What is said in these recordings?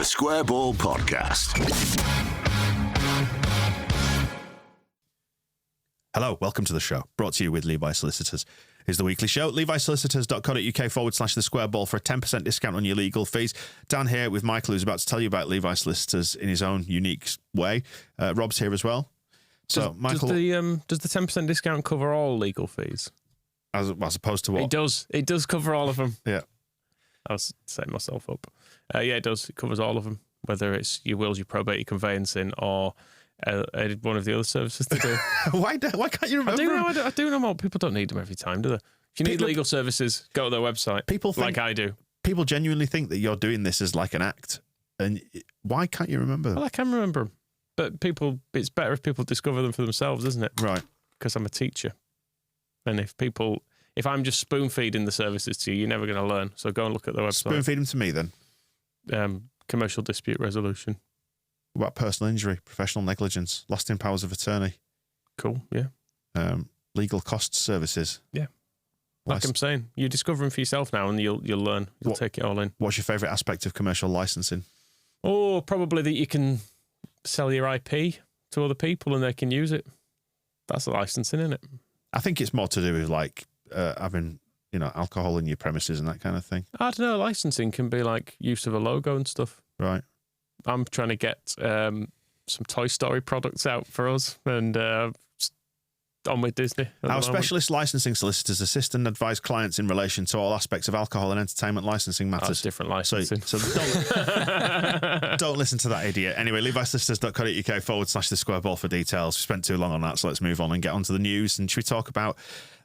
The Square Ball Podcast. Hello, welcome to the show. Brought to you with Levi Solicitors. Is the weekly show. levisolicitors.co.uk/the square ball for a 10% discount on your legal fees. Down here with Michael, who's about to tell you about Levi Solicitors in his own unique way. Rob's here as well. So, Michael, does the 10% discount cover all legal fees? As opposed to what? It does. It does cover all of them. Yeah. I was setting myself up. Yeah, it does. It covers all of them, whether it's your wills, your probate, your conveyancing, or one of the other services they do. Why can't you remember? I do know more. People don't need them every time, do they? If you need legal services, go to their website. People think, like I do. People genuinely think that you're doing this as like an act. And why can't you remember them? Well, I can remember them. But it's better if people discover them for themselves, isn't it? Right. Because I'm a teacher. And if I'm just spoon feeding the services to you, you're never going to learn. So go and look at the website. Spoon feed them to me then. Commercial dispute resolution. What about personal injury, professional negligence, lasting powers of attorney? Cool, yeah. Legal costs services. Yeah. Like I'm saying, you discover them for yourself now and you'll learn. You'll take it all in. What's your favourite aspect of commercial licensing? Oh, probably that you can sell your IP to other people and they can use it. That's licensing, isn't it? I think it's more to do with like having, alcohol in your premises and that kind of thing. I don't know. Licensing can be like use of a logo and stuff. Right. I'm trying to get some Toy Story products out for us and on with Disney. Our specialist licensing solicitors assist and advise clients in relation to all aspects of alcohol and entertainment licensing matters. That's different licensing. So don't listen to that idiot. Anyway, levisolicitors.co.uk/the square ball for details. We spent too long on that, so let's move on and get on to the news. And should we talk about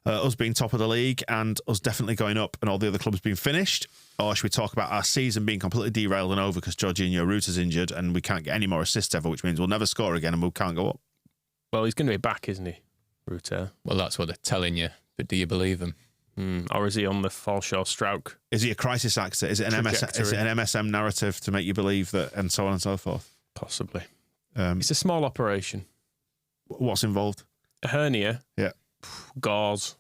us being top of the league and us definitely going up and all the other clubs being finished? Or should we talk about our season being completely derailed and over because Georginio Rutter's injured and we can't get any more assists ever, which means we'll never score again and we can't go up? Well, he's going to be back, isn't he, Rutter? Well, that's what they're telling you, but do you believe them? Or is he on the Falshaw stroke? Is he a crisis actor? Is it an MSM narrative to make you believe that, and so on and so forth? Possibly. It's a small operation. What's involved? A hernia. Yeah. Gauze.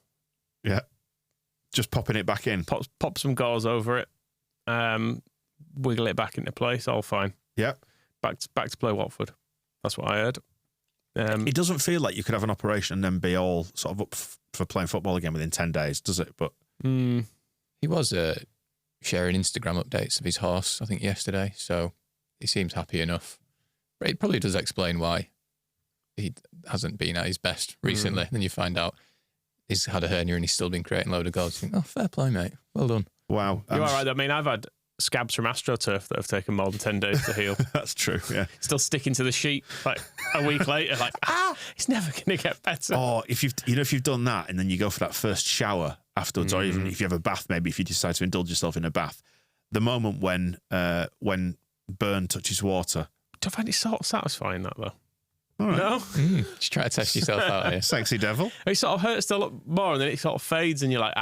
Yeah. Just popping it back in. Pop some gauze over it. Wiggle it back into place. All fine. Yeah. Back to play Watford. That's what I heard. It doesn't feel like you could have an operation and then be all sort of up for playing football again within 10 days, does it? But he was sharing Instagram updates of his horse, I think, yesterday. So he seems happy enough. But it probably does explain why he hasn't been at his best recently. Then you find out he's had a hernia and he's still been creating a load of goals. You think, oh, fair play, mate. Well done. Wow. You're all right. I mean, I've had scabs from AstroTurf that have taken more than 10 days to heal. That's true, yeah. Still sticking to the sheet like a week later, like, it's never going to get better. Or if you've done that and then you go for that first shower afterwards, or even if you have a bath, maybe if you decide to indulge yourself in a bath, the moment when burn touches water. Do I find it sort of satisfying, that, though? All right. No? Just try to test yourself out here. Sexy devil. It sort of hurts a lot more and then it sort of fades and you're like,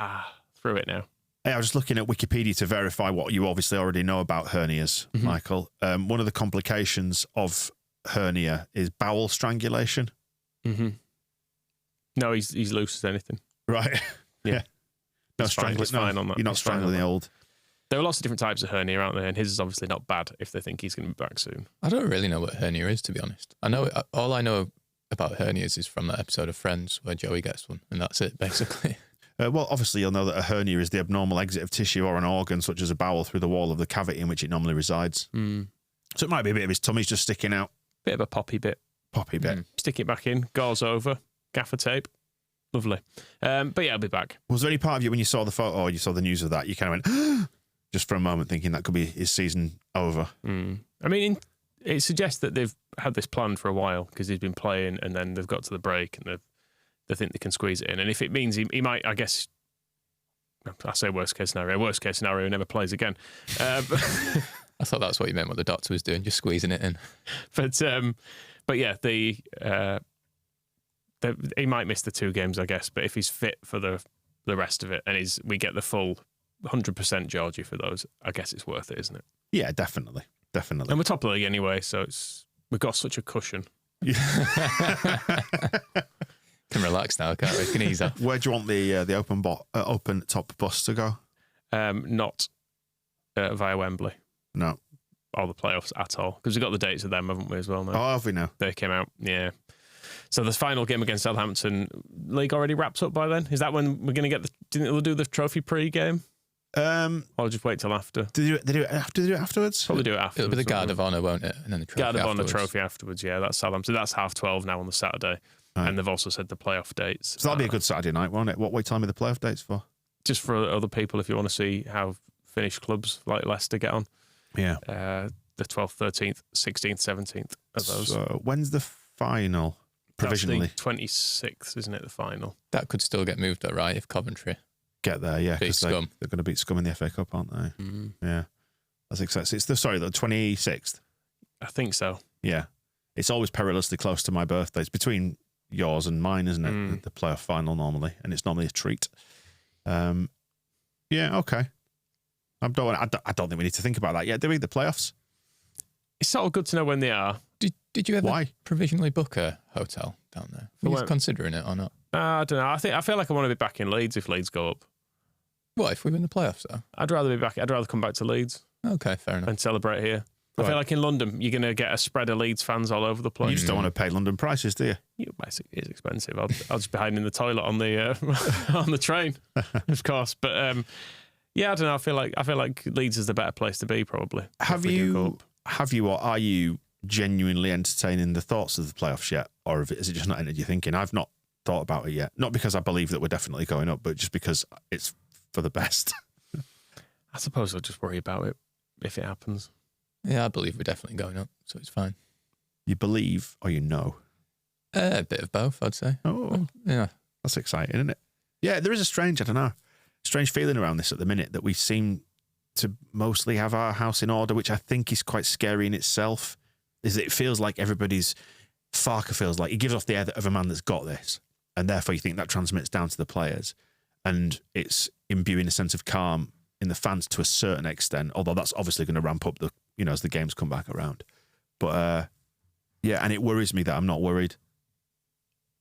through it now. Hey, I was just looking at Wikipedia to verify what you obviously already know about hernias, Michael. One of the complications of hernia is bowel strangulation. Mm-hmm. No, he's loose as anything. Right. Yeah. No strangling. Fine on that. You're not strangling the old. There are lots of different types of hernia out there, and his is obviously not bad if they think he's going to be back soon. I don't really know what hernia is, to be honest. All I know about hernias is from that episode of Friends where Joey gets one, and that's it, basically. Well, obviously, you'll know that a hernia is the abnormal exit of tissue or an organ, such as a bowel, through the wall of the cavity in which it normally resides. So it might be a bit of his tummy's just sticking out. Bit of a poppy bit. Stick it back in, gauze over, gaffer tape. Lovely. But yeah, I'll be back. Was there any part of you when you saw the photo or you saw the news of that, you kind of went, just for a moment, thinking that could be his season over? I mean, it suggests that they've had this planned for a while because he's been playing and then they've got to the break and they think they can squeeze it in. And if it means he might, I guess, I say worst case scenario, he never plays again. I thought that's what you meant, what the doctor was doing, just squeezing it in. But yeah, he might miss the 2 games, I guess. But if he's fit for the rest of it and we get the full 100% Georgie for those, I guess it's worth it, isn't it? Yeah, definitely. And we're top of the league anyway, so we've got such a cushion. Can relax now, can't we? Can ease up. Where do you want the open top bus to go? Not via Wembley. No. or the playoffs at all, because we've got the dates of them, haven't we, as well now? Oh, have we now? They came out, yeah. So the final game against Southampton, league already wraps up by then? Is that when we're going to get the... Do you think they'll do the trophy pre-game? Or just wait till after? Do they do it afterwards? Probably do it afterwards. It'll be the Guard of Honour, won't it? And then the trophy Guard of Honour afterwards. trophy afterwards, yeah. That's Southampton. That's 12:30 now on the Saturday. Right. And they've also said the playoff dates. So that'll be a good Saturday night, won't it? What are you telling me the playoff dates for? Just for other people, if you want to see how Finnish clubs like Leicester get on. Yeah. The 12th, 13th, 16th, 17th of those. So when's the final? Provisionally. That's the 26th, isn't it, the final? That could still get moved, though, right? If Coventry Get there, yeah. beat Scum. They're going to beat Scum in the FA Cup, aren't they? Mm. Yeah. That's exciting. It's the 26th. I think so. Yeah. It's always perilously close to my birthday. It's between yours and mine, isn't it? The playoff final normally. And it's normally a treat. Yeah, okay. I don't think we need to think about that yet, do we? The playoffs? It's sort of good to know when they are. Did you ever Why? provisionally book a hotel down there? Were you considering it or not? I don't know. I feel like I want to be back in Leeds if Leeds go up. What, if we win the playoffs, though? I'd rather come back to Leeds Okay, fair enough. and celebrate here. Right. I feel like in London, you're going to get a spread of Leeds fans all over the place. You just don't want to pay London prices, do you? Basically, it's expensive. I'll just be hiding in the toilet on the on the train, of course. But yeah, I don't know. I feel like Leeds is the better place to be, probably. Have you or are you genuinely entertaining the thoughts of the playoffs yet? Or is it just not entered your thinking? I've not thought about it yet. Not because I believe that we're definitely going up, but just because it's for the best. I suppose I'll just worry about it if it happens. Yeah, I believe we're definitely going up, so it's fine. You believe or you know? A bit of both, I'd say. Oh, Yeah. that's exciting, isn't it? Yeah, there is a strange feeling around this at the minute that we seem to mostly have our house in order, which I think is quite scary in itself. Is that it feels like Farke feels like he gives off the air of a man that's got this, and therefore you think that transmits down to the players, and it's imbuing a sense of calm in the fans to a certain extent, although that's obviously going to ramp up as the games come back around. But yeah, and it worries me that I'm not worried.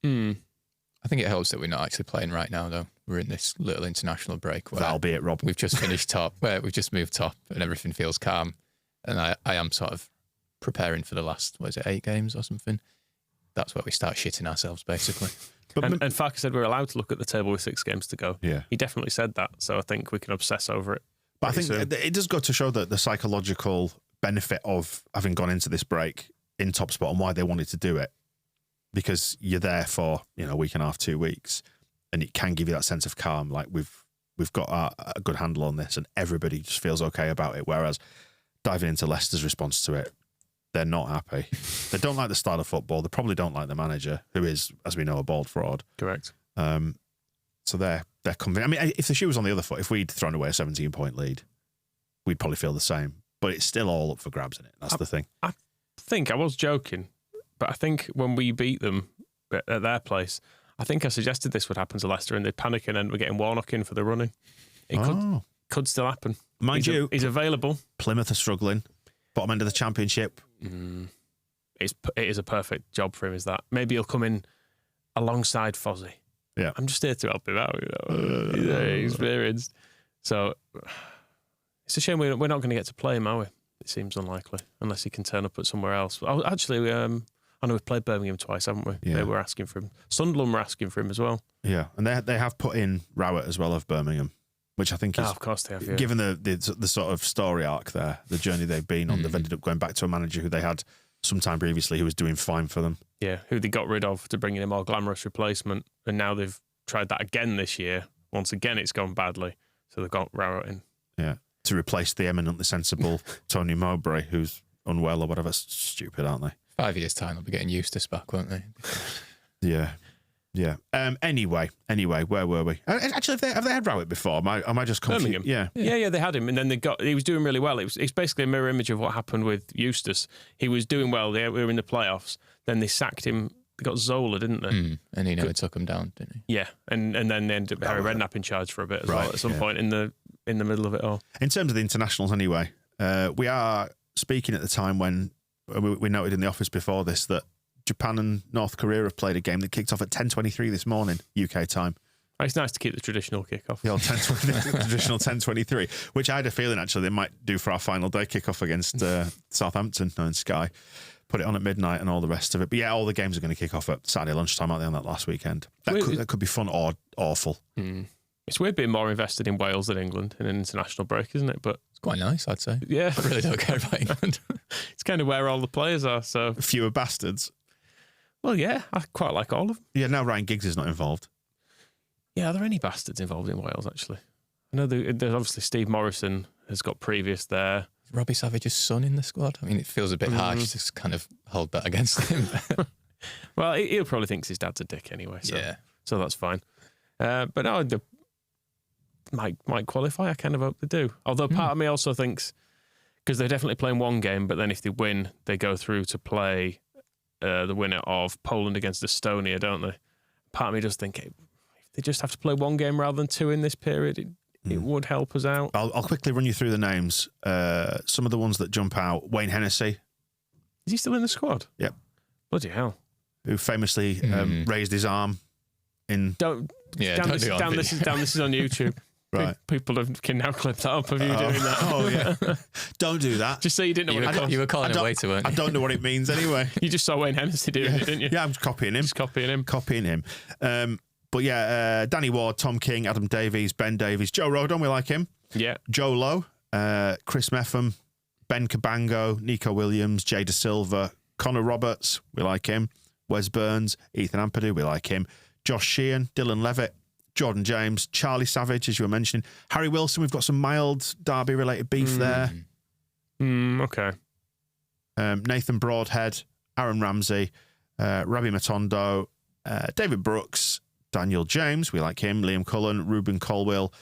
I think it helps that we're not actually playing right now, though. We're in this little international break where That'll be it, Rob. we've just finished top, where we've just moved top and everything feels calm. And I am sort of preparing for the last, 8 games or something? That's where we start shitting ourselves, basically. And Farke said we're allowed to look at the table with 6 games to go. Yeah. He definitely said that, so I think we can obsess over it. But I think it does go to show that the psychological benefit of having gone into this break in top spot and why they wanted to do it, because you're there for a week and a half, 2 weeks, and it can give you that sense of calm. Like we've got a good handle on this, and everybody just feels okay about it. Whereas diving into Leicester's response to it, they're not happy. They don't like the style of football. They probably don't like the manager, who is, as we know, a bald fraud. Correct. So they're convinced. I mean, if the shoe was on the other foot, if we'd thrown away a 17-point lead, we'd probably feel the same. But it's still all up for grabs, isn't it? That's the thing. I think I was joking, but I think when we beat them at their place, I think I suggested this would happen to Leicester and they'd panic and then we're getting Warnock in for the running. It could still happen. Mind you, he's available. Plymouth are struggling. Bottom end of the Championship. It is a perfect job for him, is that. Maybe he'll come in alongside Fozzie. Yeah. I'm just here to help him out. He's very experienced. So it's a shame we're not going to get to play him, are we? It seems unlikely, unless he can turn up at somewhere else. Actually, I know we've played Birmingham twice, haven't we? Yeah. They were asking for him. Sunderland were asking for him as well. Yeah, and they have put in Rowett as well of Birmingham, which I think is, of course they have, yeah. given the sort of story arc there, the journey they've been on, they've ended up going back to a manager who they had some time previously who was doing fine for them. Yeah, who they got rid of to bring in a more glamorous replacement, and now they've tried that again this year. Once again, it's gone badly, so they've got Rowett in. Yeah, to replace the eminently sensible Tony Mowbray, who's unwell or whatever. Stupid, aren't they? 5 years' time, they'll be getting Eustace back, won't they? Yeah. Yeah. Anyway, where were we? Actually, have they had Rowett before? Am I just confused? Birmingham. Yeah, they had him, and then he was doing really well. It's basically a mirror image of what happened with Eustace. He was doing well. We were in the playoffs. Then they sacked him. They got Zola, didn't they? And he never took him down, didn't he? Yeah, and then they ended up Harry Redknapp in charge for a bit as well at some point in the middle of it all. In terms of the internationals, anyway, we are speaking at the time when we noted in the office before this that Japan and North Korea have played a game that kicked off at 10:23 this morning, UK time. It's nice to keep the traditional kickoff. The old traditional 10:23, which I had a feeling actually they might do for our final day kickoff against Southampton on Sky. Put it on at midnight and all the rest of it. But yeah, all the games are going to kick off at Saturday lunchtime, aren't they, on that last weekend? That could be fun or awful. It's weird being more invested in Wales than England in an international break, isn't it? But It's quite nice, I'd say. yeah, I really don't care about England. it's kind of where all the players are. So, Fewer bastards. well, yeah, I quite like all of them. Yeah, now Ryan Giggs is not involved. Yeah, are there any bastards involved in Wales, actually? I know there's obviously Steve Morrison has got previous there. Robbie Savage's son in the squad. I mean, it feels a bit harsh to kind of hold that against him. Well, he'll probably thinks his dad's a dick anyway. So, Yeah. so that's fine. But no, they might qualify. I kind of hope they do. Although part of me also thinks, because they're definitely playing one game, but then if they win, they go through to play the winner of Poland against Estonia, don't they? Part of me does think, if they just have to play one game rather than two in this period, it would help us out. I'll quickly run you through the names. Some of the ones that jump out. Wayne Hennessy. Is he still in the squad? Yep. Bloody hell. Who famously raised his arm in... Don't do it on this video. is on YouTube. Right. People can now clip that up of you doing that. Oh, yeah. Don't do that. Just so you didn't know what it was. You were calling it waiter, weren't I you? don't know what it means anyway. You just saw Wayne Hennessy doing it, didn't you? Yeah, I'm just copying him. Just copying him. Copying him. But yeah, Danny Ward, Tom King, Adam Davies, Ben Davies, Joe Rodon, we like him. Yeah. Joe Lowe, Chris Meffam, Ben Cabango, Nico Williams, Jay De Silva, Connor Roberts, we like him. Wes Burns, Ethan Ampadu, we like him. Josh Sheehan, Dylan Levitt, Jordan James, Charlie Savage, as you were mentioning. Harry Wilson, we've got some mild Derby-related beef there. Okay. Nathan Broadhead, Aaron Ramsey, Rabbi Matondo, David Brooks, Daniel James, we like him, Liam Cullen, Ruben Colwill,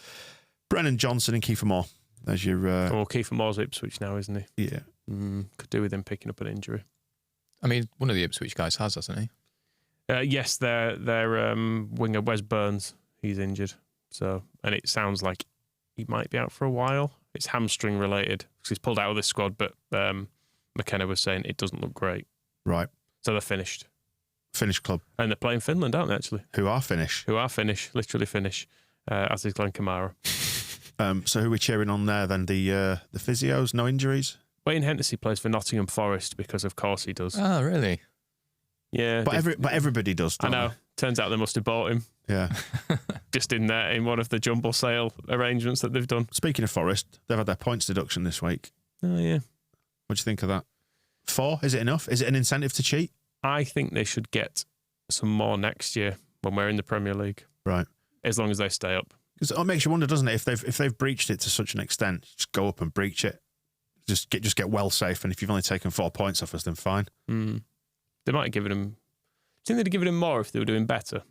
Brennan Johnson and Kiefer Moore. There's your... Well, Kiefer Moore's Ipswich now, isn't he? Yeah. Could do with him picking up an injury. I mean, one of the Ipswich guys has, hasn't he? Yes, their winger Wes Burns, he's injured. So, and it sounds like he might be out for a while. It's hamstring related because he's pulled out of this squad. But McKenna was saying it doesn't look great. Right. So they're finished. Finnish club. And they're playing Finland, aren't they? Actually, Who are Finnish. Literally Finnish, as is Glenn Kamara. So who are we cheering on there then? The physios, no injuries? Wayne Hennessy plays for Nottingham Forest because, of course, he does. Oh, really? Yeah, But everybody does, I don't know. they? Turns out they must have bought him Yeah. just in one of the jumble sale arrangements that they've done. Speaking of Forest, they've had their points deduction this week. Oh yeah. What do you think of that? 4? Is it enough? Is it an incentive to cheat? I think they should get some more next year when we're in the Premier League, Right. as long as they stay up. Because it makes you wonder, doesn't it? If they've breached it to such an extent, just go up and breach it. Just get well safe. And if you've only taken 4 points off us, then fine. They might have given him. Do you think they'd give him more if they were doing better?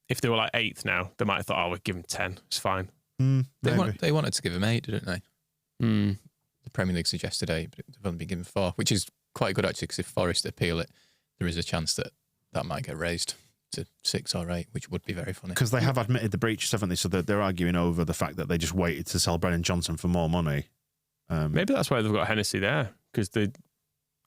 If they were like 8th now, they might have thought, we'll give him 10. It's fine. They wanted to give him 8, didn't they? The Premier League suggested 8, but they've only been given 4, which is quite good actually, because if Forest appeal it, there is a chance that might get raised to 6 or 8, which would be very funny. Because they have admitted the breaches, haven't they? So they're arguing over the fact that they just waited to sell Brennan Johnson for more money. Maybe that's why they've got Hennessy there, because they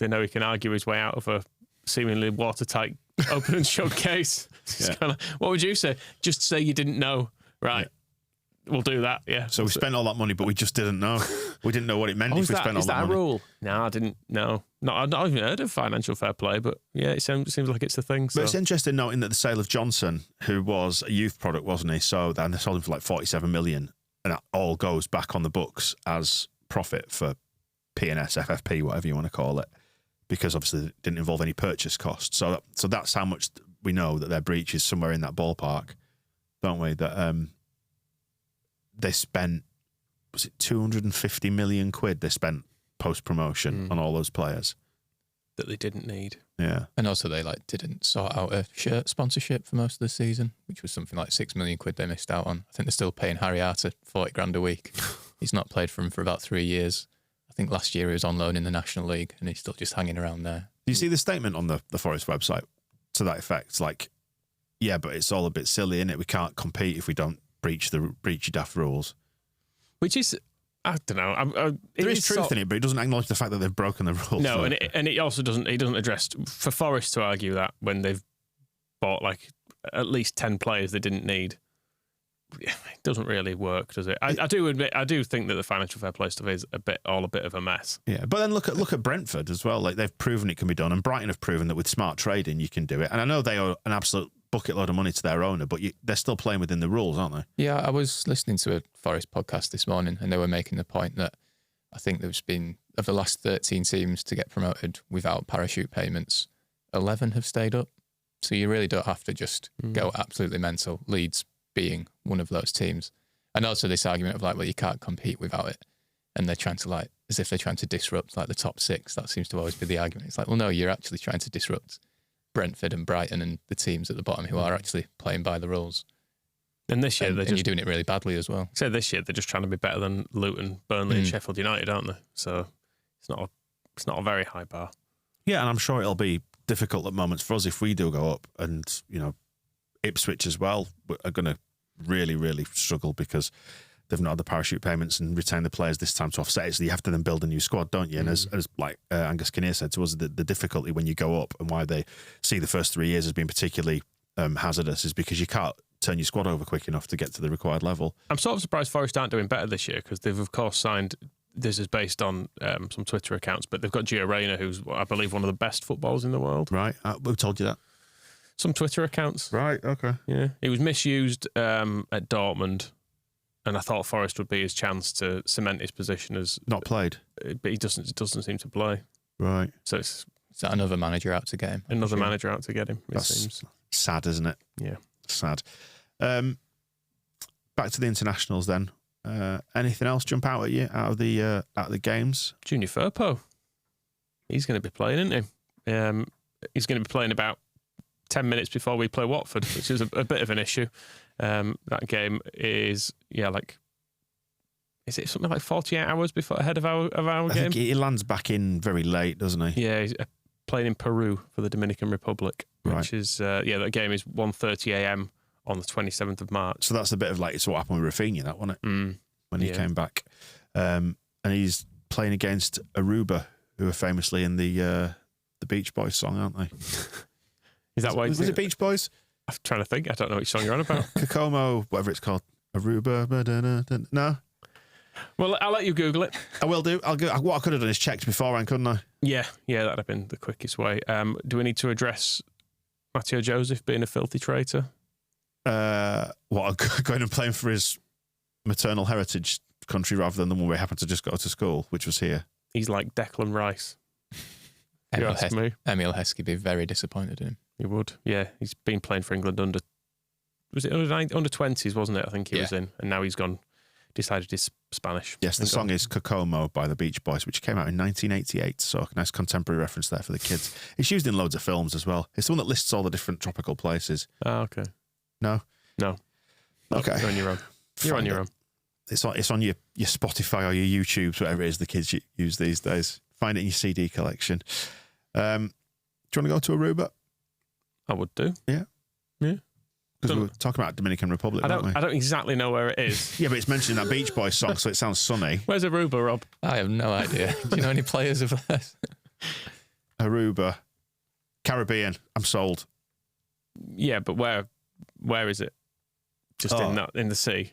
know he can argue his way out of a seemingly watertight open and shut case. Yeah. Kinda, what would you say? Just say you didn't know. Right. Yeah. We'll do that, yeah. So we spent all that money, but we just didn't know. We didn't know what it meant if we spent all that money. Is that a rule? No, I didn't know. No, I've not even heard of financial fair play, but yeah, it seems like it's a thing. So. But it's interesting noting that the sale of Johnson, who was a youth product, wasn't he? So then they sold him for like 47 million, and that all goes back on the books as profit for P&S, FFP, whatever you want to call it, because obviously it didn't involve any purchase costs. So that's how much we know that their breach is somewhere in that ballpark, don't we? That they spent, was it 250 million quid they spent post-promotion on all those players? That they didn't need. Yeah. And also they didn't sort out a shirt sponsorship for most of the season, which was something like 6 million quid they missed out on. I think they're still paying Harry Arter 40 grand a week. He's not played for them for about 3 years. I think last year he was on loan in the National League and he's still just hanging around there. Do you see the statement on the Forest website to that effect? It's like, yeah, but it's all a bit silly, isn't it? We can't compete if we don't breach your daft rules. Which is, I don't know. There is truth in it, but it doesn't acknowledge the fact that they've broken the rules. No, and it also doesn't. It doesn't address for Forest to argue that when they've bought like at least 10 players they didn't need. It doesn't really work, does it? I do admit, I do think that the financial fair play stuff is a bit of a mess. Yeah, but then look at Brentford as well. Like, they've proven it can be done, and Brighton have proven that with smart trading you can do it. And I know they owe an absolute bucket load of money to their owner, but they're still playing within the rules, aren't they? Yeah, I was listening to a Forest podcast this morning, and they were making the point that I think there's been, of the last 13 teams to get promoted without parachute payments, 11 have stayed up. So you really don't have to just go absolutely mental. Leeds being one of those teams. And also this argument of like, well, you can't compete without it. And they're trying to like, as if they're trying to disrupt like the top six. That seems to always be the argument. It's like, well, no, you're actually trying to disrupt Brentford and Brighton and the teams at the bottom who are actually playing by the rules. And this year, and you're doing it really badly as well. So this year, they're just trying to be better than Luton, Burnley and Sheffield United, aren't they? So it's not a very high bar. Yeah, and I'm sure it'll be difficult at moments for us if we do go up, and Ipswich as well are going to really, really struggle because they've not had the parachute payments and retained the players this time to offset it. So you have to then build a new squad, don't you? And as like Angus Kinnear said to us, the difficulty when you go up and why they see the first 3 years as being particularly hazardous is because you can't turn your squad over quick enough to get to the required level. I'm sort of surprised Forest aren't doing better this year because they've, of course, signed. This is based on some Twitter accounts, but they've got Gio Reyna, who's, I believe, one of the best footballers in the world. Right. Who told you that? Some Twitter accounts. Right, okay. Yeah. He was misused at Dortmund, and I thought Forest would be his chance to cement his position as... Not played? But he doesn't seem to play. Right. So it's... Is that another manager out to get him? Another manager out to get him, it seems. Sad, isn't it? Yeah. Sad. Back to the internationals then. Anything else jump out at you out of the games? Junior Firpo. He's going to be playing, isn't he? He's going to be playing about 10 minutes before we play Watford, which is a bit of an issue. That game is, is it something like 48 hours ahead of our game? I think he lands back in very late, doesn't he? Yeah, he's playing in Peru for the Dominican Republic, which is, that game is 1:30 a.m. on the 27th of March. So that's a bit of like, it's what happened with Rafinha, that wasn't it? When he came back. And he's playing against Aruba, who are famously in the Beach Boys song, aren't they? Is that why? Was it Beach Boys? I'm trying to think. I don't know which song you're on about. Kokomo, whatever it's called. Aruba. No? Well, I'll let you Google it. I will do. What I could have done is checked beforehand, couldn't I? Yeah, that'd have been the quickest way. Do we need to address Matteo Joseph being a filthy traitor? Going and playing for his maternal heritage country rather than the one where he happened to just go to school, which was here. He's like Declan Rice. Emil Heskey would be very disappointed in him. He would, yeah. He's been playing for England under 20s, wasn't it? I think he was in, and now he's decided he's Spanish. Yes, the song is Kokomo by the Beach Boys, which came out in 1988, so a nice contemporary reference there for the kids. It's used in loads of films as well. It's the one that lists all the different tropical places. Oh, okay. No? Okay. You're on your own. You're on your own. It's on your Spotify or your YouTube, whatever it is the kids use these days. Find it in your CD collection. Do you want to go to Aruba? I would do. Yeah. Yeah. Because we were talking about Dominican Republic, weren't we? I don't exactly know where it is. Yeah, but it's mentioned in that Beach Boys song, so it sounds sunny. Where's Aruba, Rob? I have no idea. Do you know any players of that? Aruba. Caribbean. I'm sold. Yeah, but where is it? Just in the sea?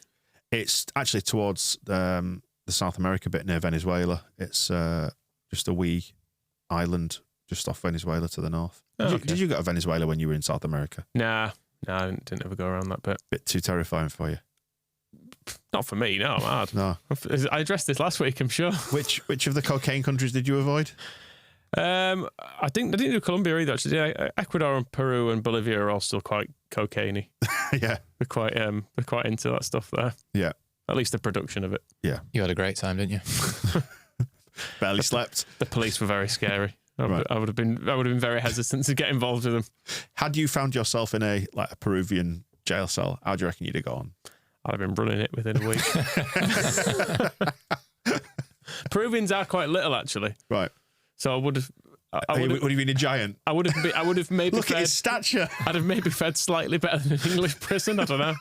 It's actually towards the South America bit near Venezuela. It's just a wee island just off Venezuela to the north. Did you go to Venezuela when you were in South America? Nah, I didn't ever go around that bit. Bit too terrifying for you? Not for me, no, I'm hard. No. I addressed this last week, I'm sure. Which of the cocaine countries did you avoid? I didn't do Colombia either, actually. Yeah, Ecuador and Peru and Bolivia are all still quite cocaine-y. Yeah. They're quite into that stuff there. Yeah. At least the production of it. Yeah. You had a great time, didn't you? Barely slept. The police were very scary. I would have been very hesitant to get involved with them. Had you found yourself in a Peruvian jail cell, how do you reckon you'd have gone? I'd have been running it within a week. Peruvians are quite little, actually. Right. So I would have. Would you been a giant? I would have maybe. Look at his stature. I'd have maybe fed slightly better than an English prison. I don't know.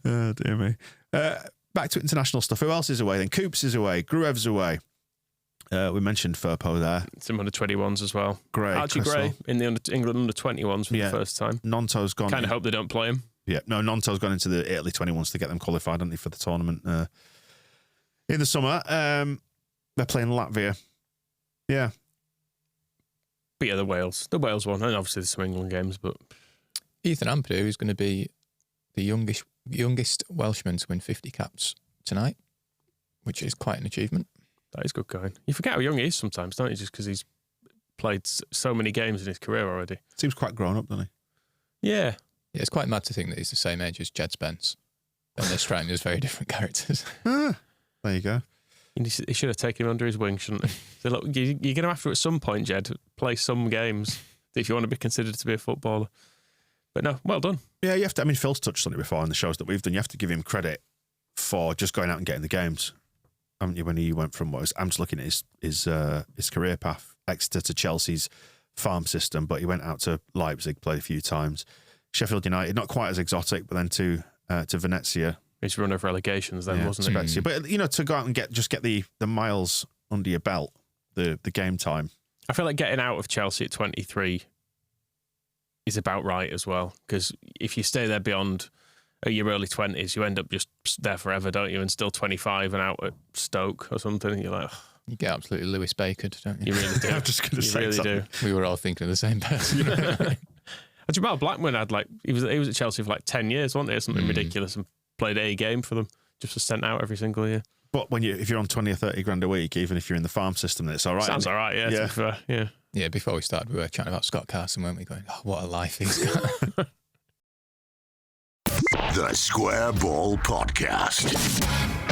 Oh, dear me. Back to international stuff. Who else is away then? Coops is away. Gruev's away. We mentioned Firpo there. Some under 21s as well. Archie Cresswell. Gray in the England under 21s for the first time. Nonto's gone. Kind of hope they don't play him. Yeah, no, Nonto's gone into the Italy 21s to get them qualified, haven't they, for the tournament in the summer. They're playing Latvia. Yeah. But yeah, the Wales one, and obviously there's some England games, but Ethan Ampadu is going to be the youngest Welshman to win 50 caps tonight, which is quite an achievement. that is good going. You forget how young he is sometimes, don't you? Just because he's played so many games in his career already. Seems quite grown up, doesn't he? Yeah. Yeah, it's quite mad to think that he's the same age as Jed Spence. And they strike me as very different characters. There you go. He should have taken him under his wing, shouldn't he? So look, you're going to have to, at some point, Jed, play some games if you want to be considered to be a footballer. But no, well done. Yeah, you have to. I mean, Phil's touched on it before in the shows that we've done. You have to give him credit for just going out and getting the games, haven't you? When he went from I'm just looking at his career path, Exeter to Chelsea's farm system, but he went out to Leipzig, played a few times. Sheffield United, not quite as exotic, but then to Venezia. His run of relegations then, wasn't it? Venezia. But to go out and get the miles under your belt, the game time. I feel like getting out of Chelsea at 23 is about right as well, because if you stay there beyond your early 20s, you end up just there forever, don't you? And still 25 and out at Stoke or something, and you're like, oh. You get absolutely Lewis Bakered, don't you? You really do. I'm just going to say really something. do. We were all thinking of the same person. Jamal Blackman had he was at Chelsea for 10 years, wasn't he? Or something ridiculous, and played a game for them, just was sent out every single year. But if you're on 20 or 30 grand a week, even if you're in the farm system, then it's all right. Sounds all right, yeah. To be fair, yeah. Yeah, before we started, we were chatting about Scott Carson, weren't we? Going, oh, what a life he's got. The Square Ball Podcast.